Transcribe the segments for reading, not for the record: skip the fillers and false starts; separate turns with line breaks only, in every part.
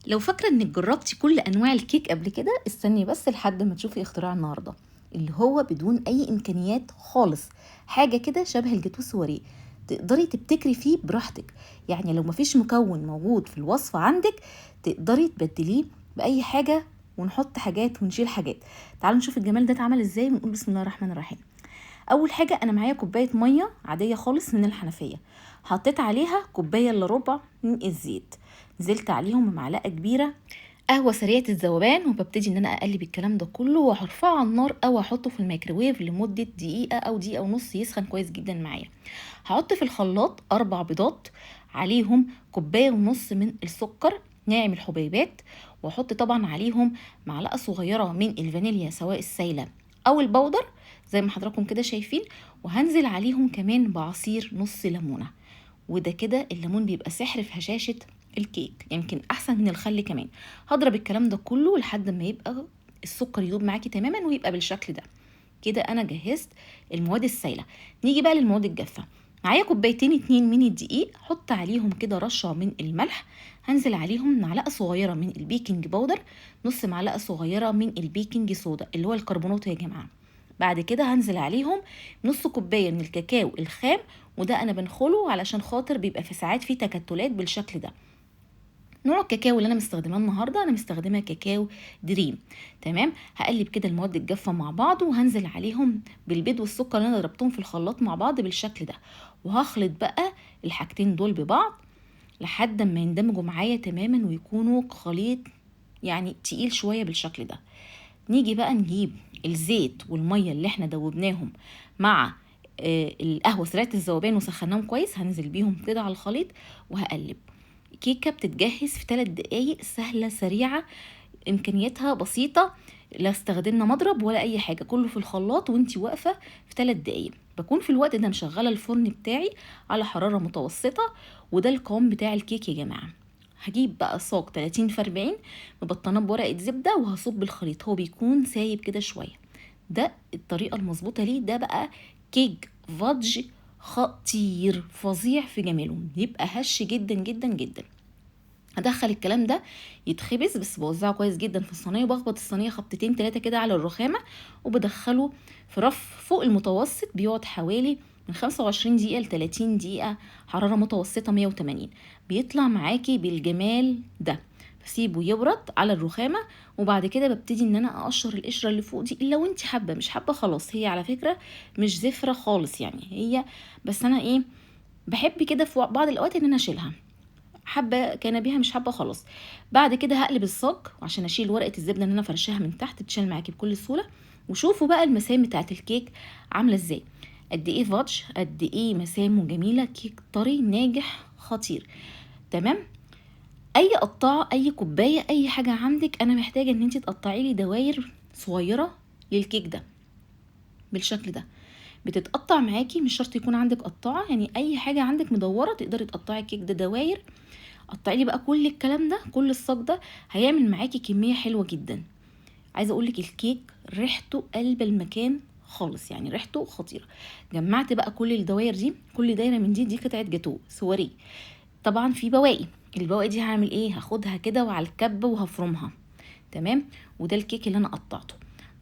لو فاكرة انك جربتي كل انواع الكيك قبل كده، استني بس لحد ما تشوفي اختراع النهارده اللي هو بدون اي امكانيات خالص. حاجة كده شبه الجاتو سواريه، تقدري تبتكري فيه براحتك. يعني لو مفيش مكون موجود في الوصفة عندك، تقدري تبدليه بأي حاجة، ونحط حاجات ونشيل حاجات. تعالوا نشوف الجمال ده اتعمل ازاي ونقول بسم الله الرحمن الرحيم. اول حاجة انا معايا كوباية مية عادية خالص من الحنفية، حطيت عليها كوباية الا ربع من الزيت، نزلت عليهم بمعلقة كبيرة قهوة سريعة الذوبان، وببتدي ان انا اقلب الكلام ده كله وهرفعه على النار او احطه في الميكروويف لمدة دقيقة او دقيقة ونص يسخن كويس جدا معايا. هحط في الخلاط 4 بيضات، عليهم كوباية ونص من السكر ناعم الحبيبات، واحط طبعا عليهم معلقة صغيرة من الفانيليا سواء السايلة او البودر زي ما حضراتكم كده شايفين، وهنزل عليهم كمان بعصير نص ليمونة. وده كده الليمون بيبقى سحر في هشاشة الكيك، يمكن احسن من الخل كمان. هضرب الكلام ده كله لحد ما يبقى السكر يدوب معاكي تماما ويبقى بالشكل ده. كده انا جهزت المواد السائله. نيجي بقى للمواد الجافه. معايا كوبايتين 2 من الدقيق، حط عليهم كده رشه من الملح، هنزل عليهم معلقه صغيره من البيكنج باودر، نص معلقه صغيره من البيكنج صودا اللي هو الكربونات يا جماعه. بعد كده هنزل عليهم نص كوبايه من الكاكاو الخام، وده انا بنخله علشان خاطر بيبقى في ساعات فيه تكتلات بالشكل ده. نوع الكاكاو اللي انا مستخدماه النهارده، انا مستخدمه كاكاو دريم. تمام. هقلب كده المواد الجافه مع بعض، وهنزل عليهم بالبيض والسكر اللي انا ضربتهم في الخلاط مع بعض بالشكل ده، وهخلط بقى الحاجتين دول ببعض لحد ما يندمجوا معايا تماما ويكونوا خليط يعني تقيل شويه بالشكل ده. نيجي بقى نجيب الزيت والميه اللي احنا دوبناهم مع القهوه سريعه الذوبان وسخناهم كويس، هنزل بيهم كده على الخليط وهقلب. كيكه بتتجهز في 3 دقايق، سهله سريعه، امكانياتها بسيطه. لا استخدمنا مضرب ولا اي حاجه، كله في الخلاط وانتي واقفه في 3 دقايق. بكون في الوقت ده مشغله الفرن بتاعي على حراره متوسطه. وده القوام بتاع الكيك يا جماعه. هجيب بقى صاج 30 في 40 مبطناه بورقه زبده، وهصب الخليط، هو بيكون سايب كده شويه. ده الطريقه المظبوطه ليه. ده بقى كيك فادج خطير فظيع في جماله، يبقى هش جدا جدا جدا. هدخل الكلام ده يتخبز، بس بوزعه كويس جدا في الصينيه، وبخبط الصينيه خبطتين 3 كده على الرخامه، وبدخله في رف فوق المتوسط، بيقعد حوالي من 25 دقيقه ل 30 دقيقه، حراره متوسطه 180. بيطلع معاكي بالجمال ده. بسيبه يبرد على الرخامه، وبعد كده ببتدي ان انا اقشر القشره اللي فوق دي. لو انت حابه، مش حابه خلاص، هي على فكره مش زفره خالص يعني هي، بس انا ايه، بحب كده في بعض الاوقات ان انا اشيلها. حابه كان بيها، مش حابه خلاص. بعد كده هقلب الصاج عشان اشيل ورقه الزبده اللي انا فرشاها من تحت، تتشال معاكي بكل سهوله. وشوفوا بقى المسام بتاعه الكيك عامله ازاي، قد ايه فاتش، قد ايه مسامه جميله، كيك طري ناجح خطير. تمام. اي قطاعه، اي كوبايه، اي حاجه عندك، انا محتاجه ان انت تقطعي لي دواير صغيره للكيك ده بالشكل ده. بتتقطع معاكي، مش شرط يكون عندك قطاعه، يعني اي حاجه عندك مدوره تقدري تقطعي الكيك ده دواير. قطعي لي بقى كل الكلام ده، كل الصاج ده هيعمل معاكي كميه حلوه جدا. عايزه اقولك الكيك ريحته قلب المكان خالص، يعني ريحته خطيره. جمعت بقى كل الدواير دي، كل دايره من دي قطعه جاتوه سواريه. طبعا في بواقي، البواقي دي هعمل ايه، هاخدها كده وعلى الكبه وهفرمها. تمام. وده الكيك اللي انا قطعته.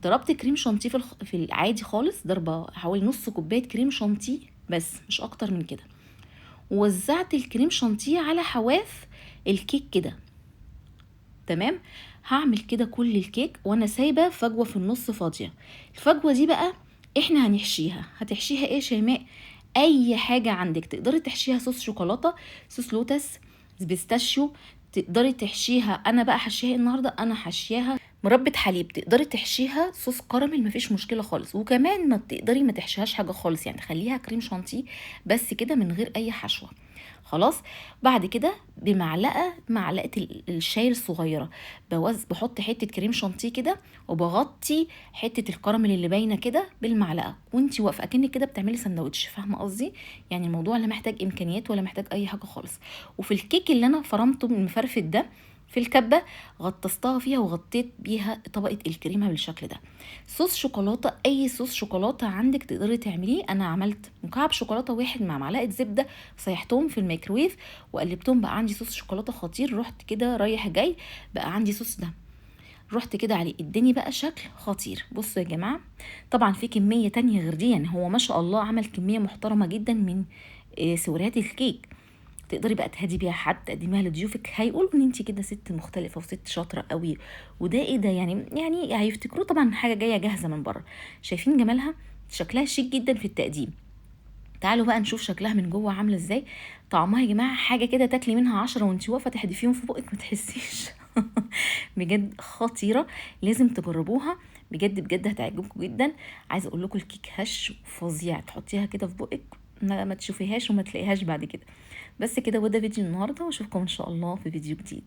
ضربت كريم شانتيه في العادي خالص، ضربه حوالي نص كوبايه كريم شانتيه بس مش اكتر من كده. ووزعت الكريم شانتيه على حواف الكيك كده. تمام. هعمل كده كل الكيك وانا سايبه فجوه في النص فاضيه. الفجوه دي بقى احنا هنحشيها. هتحشيها ايه شيماء؟ اي حاجه عندك تقدري تحشيها، صوص شوكولاته، صوص لوتس، بيستاشيو، تقدري تحشيها. انا بقى حشيها النهارده، انا حشياها مربى حليب، تقدري تحشيها صوص كراميل، مفيش مشكله خالص. وكمان ما تقدري ما تحشيهاش حاجه خالص، يعني خليها كريم شانتيه بس كده من غير اي حشوه. خلاص. بعد كده معلقه الشاي الصغيره، بحط حته كريم شانتيه كده، وبغطي حته الكراميل اللي باينه كده بالمعلقه، وانتي واقفه اكنك كده بتعملي سندوتش، فاهمه قصدي؟ يعني الموضوع لا محتاج امكانيات ولا محتاج اي حاجه خالص. وفي الكيك اللي انا فرمته من المفرفت ده، في الكبه، غطستها فيها وغطيت بيها طبقه الكريمه بالشكل ده. صوص شوكولاته، اي صوص شوكولاته عندك تقدري تعمليه. انا عملت مكعب شوكولاته واحد مع معلقه زبده، سيحتهم في الميكرويف وقلبتهم، بقى عندي صوص شوكولاته خطير. رحت كده رايح جاي بقى عندي صوص ده، رحت كده عليه اداني بقى شكل خطير. بصوا يا جماعه، طبعا في كميه تانية غير دي، يعني هو ما شاء الله عمل كميه محترمه جدا من سوريات الكيك. تقدري بقى تهدي بيها حد، تقدميها لضيوفك، هيقولوا ان انت كده ست مختلفه وست شاطره قوي. وده ايه ده يعني هيفتكروه طبعا حاجه جايه جاهزه من بره. شايفين جمالها؟ شكلها شيك جدا في التقديم. تعالوا بقى نشوف شكلها من جوه عامله ازاي. طعمها يا جماعه حاجه كده تاكلي منها 10 وانت واقفه تحدفيهم في بقك ما تحسيش. بجد خطيره، لازم تجربوها. بجد بجد هتعجبكم جدا. عايزه اقول لكم الكيك هش فظيع، تحطيها كده في بقك ما تشوفيهاش وما تلاقيهاش بعد كده. بس كده، وده فيديو النهارده، واشوفكم ان شاء الله في فيديو جديد.